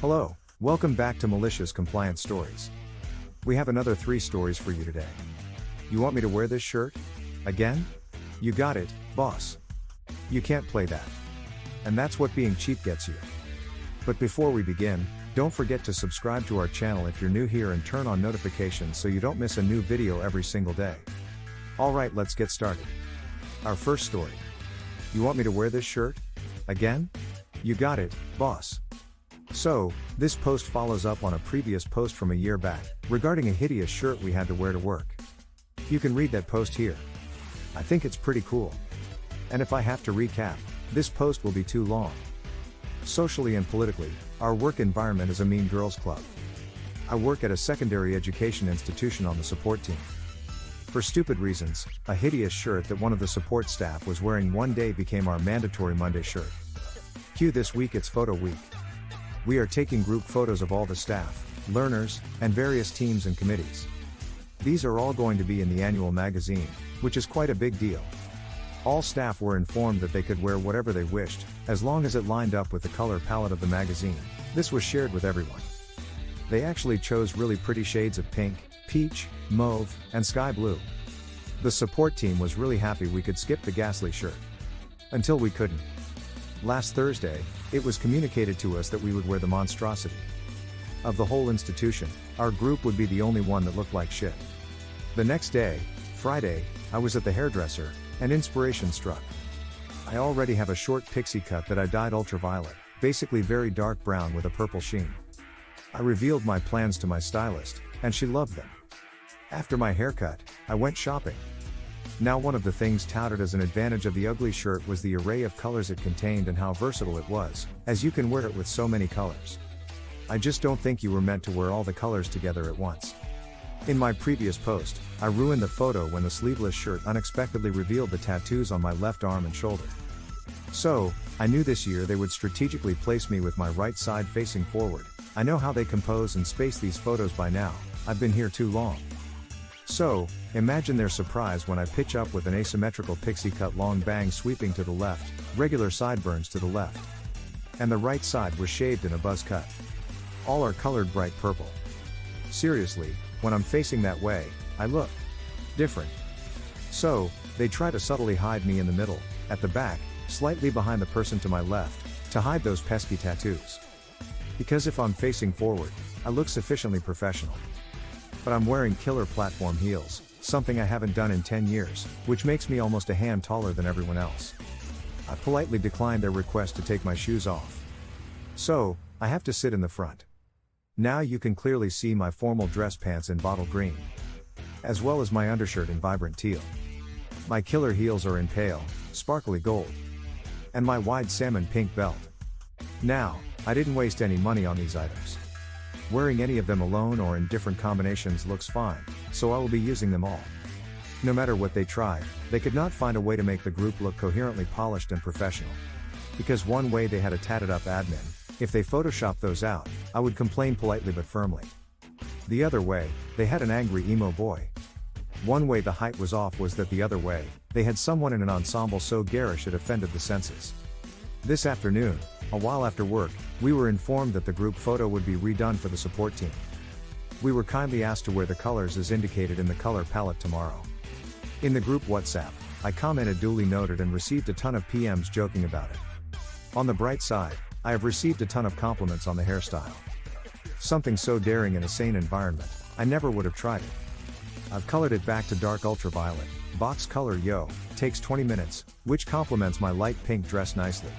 Hello, welcome back to Malicious Compliance Stories. We have another 3 stories for you today. You want me to wear this shirt? Again? You got it, boss. You can't play that. And that's what being cheap gets you. But before we begin, don't forget to subscribe to our channel if you're new here and turn on notifications so you don't miss a new video every single day. Alright, let's get started. Our first story. You want me to wear this shirt? Again? You got it, boss. So, this post follows up on a previous post from a year back, regarding a hideous shirt we had to wear to work. You can read that post here. I think it's pretty cool. And if I have to recap, this post will be too long. Socially and politically, our work environment is a mean girls club. I work at a secondary education institution on the support team. For stupid reasons, a hideous shirt that one of the support staff was wearing one day became our mandatory Monday shirt. Cue this week, it's photo week. We are taking group photos of all the staff, learners, and various teams and committees. These are all going to be in the annual magazine, which is quite a big deal. All staff were informed that they could wear whatever they wished, as long as it lined up with the color palette of the magazine. This was shared with everyone. They actually chose really pretty shades of pink, peach, mauve, and sky blue. The support team was really happy we could skip the ghastly shirt. Until we couldn't. Last Thursday, it was communicated to us that we would wear the monstrosity. Of the whole institution, our group would be the only one that looked like shit. The next day, Friday, I was at the hairdresser, and inspiration struck. I already have a short pixie cut that I dyed ultraviolet, basically very dark brown with a purple sheen. I revealed my plans to my stylist, and she loved them. After my haircut, I went shopping. Now, one of the things touted as an advantage of the ugly shirt was the array of colors it contained and how versatile it was, as you can wear it with so many colors. I just don't think you were meant to wear all the colors together at once. In my previous post, I ruined the photo when the sleeveless shirt unexpectedly revealed the tattoos on my left arm and shoulder. So, I knew this year they would strategically place me with my right side facing forward. I know how they compose and space these photos by now. I've been here too long. So, imagine their surprise when I pitch up with an asymmetrical pixie cut long bang sweeping to the left, regular sideburns to the left. And the right side was shaved in a buzz cut. All are colored bright purple. Seriously, when I'm facing that way, I look different. So, they try to subtly hide me in the middle, at the back, slightly behind the person to my left, to hide those pesky tattoos. Because if I'm facing forward, I look sufficiently professional. But I'm wearing killer platform heels, something I haven't done in 10 years, which makes me almost a hand taller than everyone else. I politely declined their request to take my shoes off. So, I have to sit in the front. Now you can clearly see my formal dress pants in bottle green, as well as my undershirt in vibrant teal. My killer heels are in pale, sparkly gold. And my wide salmon pink belt. Now, I didn't waste any money on these items. Wearing any of them alone or in different combinations looks fine, so I will be using them all. No matter what they tried, they could not find a way to make the group look coherently polished and professional. Because one way they had a tatted up admin, if they photoshopped those out, I would complain politely but firmly. The other way, they had an angry emo boy. One way the height was off was that the other way, they had someone in an ensemble so garish it offended the senses. This afternoon, a while after work, we were informed that the group photo would be redone for the support team. We were kindly asked to wear the colors as indicated in the color palette tomorrow. In the group WhatsApp, I commented duly noted and received a ton of PMs joking about it. On the bright side, I have received a ton of compliments on the hairstyle. Something so daring in a sane environment, I never would have tried it. I've colored it back to dark ultraviolet, box color takes 20 minutes, which complements my light pink dress nicely.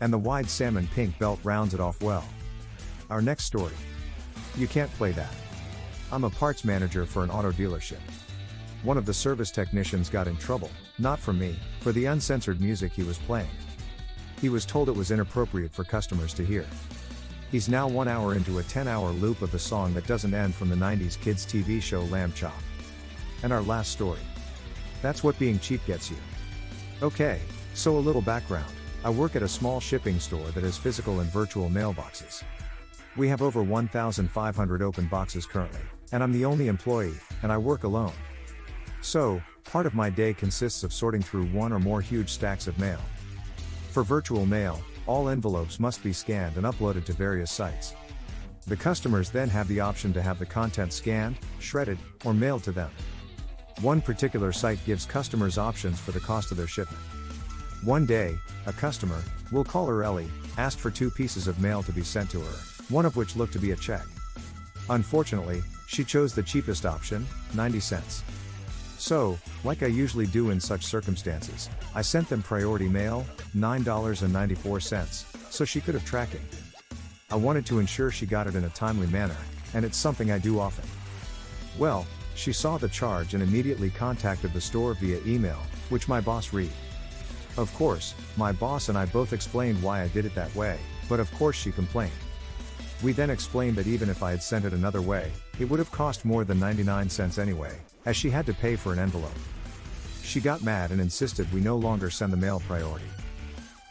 And the wide salmon pink belt rounds it off well. Our next story. You can't play that. I'm a parts manager for an auto dealership. One of the service technicians got in trouble, not from me, for the uncensored music he was playing. He was told it was inappropriate for customers to hear. He's now 1 hour into a 10-hour loop of the song that doesn't end from the 90s kids TV show Lamb Chop. And our last story. That's what being cheap gets you. Okay, so a little background. I work at a small shipping store that has physical and virtual mailboxes. We have over 1,500 open boxes currently, and I'm the only employee, and I work alone. So, part of my day consists of sorting through one or more huge stacks of mail. For virtual mail, All envelopes must be scanned and uploaded to various sites. The customers then have the option to have the content scanned, shredded, or mailed to them. One particular site gives customers options for the cost of their shipment. One day, a customer, we'll call her Ellie, asked for 2 pieces of mail to be sent to her, one of which looked to be a check. Unfortunately, she chose the cheapest option, 90 cents. So, like I usually do in such circumstances, I sent them priority mail, $9.94, so she could have tracking. I wanted to ensure she got it in a timely manner, and it's something I do often. Well, she saw the charge and immediately contacted the store via email, which my boss read. Of course, my boss and I both explained why I did it that way, but of course she complained. We then explained that even if I had sent it another way, it would have cost more than 99 cents anyway, as she had to pay for an envelope. She got mad and insisted we no longer send the mail priority.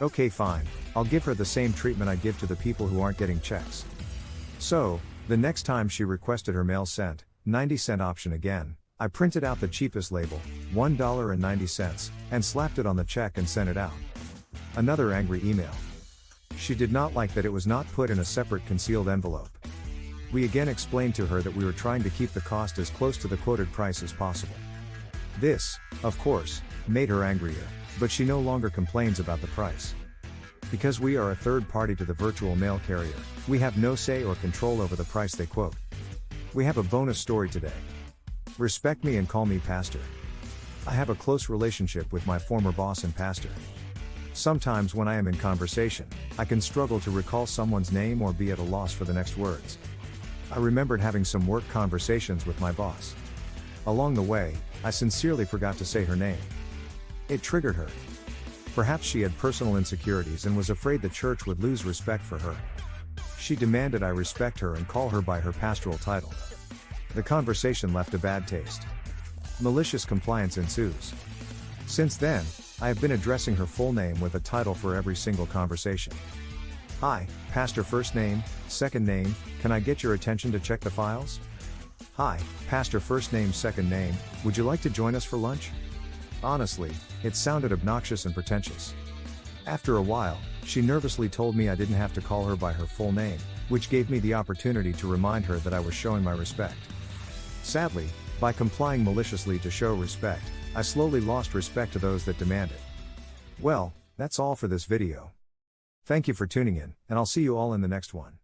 Okay, fine, I'll give her the same treatment I give to the people who aren't getting checks. So, the next time she requested her mail sent, 90-cent option again, I printed out the cheapest label, $1.90, and slapped it on the check and sent it out. Another angry email. She did not like that it was not put in a separate concealed envelope. We again explained to her that we were trying to keep the cost as close to the quoted price as possible. This, of course, made her angrier, but she no longer complains about the price. Because we are a third party to the virtual mail carrier, we have no say or control over the price they quote. We have a bonus story today. Respect me and call me Pastor. I have a close relationship with my former boss and pastor. Sometimes when I am in conversation, I can struggle to recall someone's name or be at a loss for the next words. I remembered having some work conversations with my boss. Along the way, I sincerely forgot to say her name. It triggered her. Perhaps she had personal insecurities and was afraid the church would lose respect for her. She demanded I respect her and call her by her pastoral title. The conversation left a bad taste. Malicious compliance ensues. Since then, I have been addressing her full name with a title for every single conversation. Hi, Pastor first name, second name, can I get your attention to check the files? Hi, Pastor first name, second name, would you like to join us for lunch? Honestly, it sounded obnoxious and pretentious. After a while, she nervously told me I didn't have to call her by her full name, which gave me the opportunity to remind her that I was showing my respect. Sadly, by complying maliciously to show respect, I slowly lost respect to those that demand it. Well, that's all for this video. Thank you for tuning in, and I'll see you all in the next one.